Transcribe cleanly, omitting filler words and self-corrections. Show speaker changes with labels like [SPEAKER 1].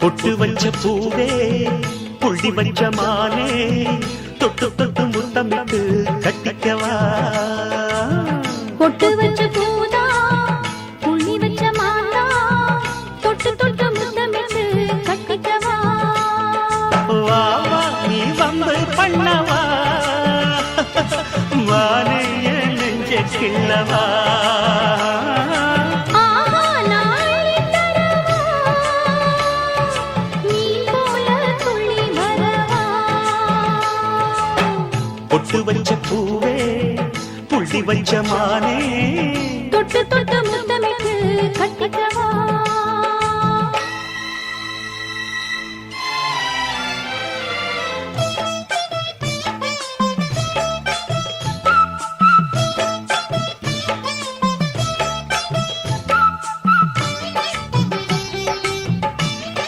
[SPEAKER 1] பொட்டு வச்ச பூவே புள்ளி வச்ச மானே தொட்டு தொட்டு முத்தமிட்டு கட்டிக்கவா
[SPEAKER 2] பொட்டு வச்ச பூதா புள்ளி வச்ச மாதா தொட்டு தொட்டு முத்தமிட்டு கட்டிக்கவா
[SPEAKER 1] வா வா நீ வம்பு பண்ணவா வானே என் நெஞ்ச கிள்ளவா பொட்டு வச்ச பூவே புள்ளி வச்ச மானே
[SPEAKER 2] தொட்டு தொட்டு முத்தமிட்டு கட்டிக்கவா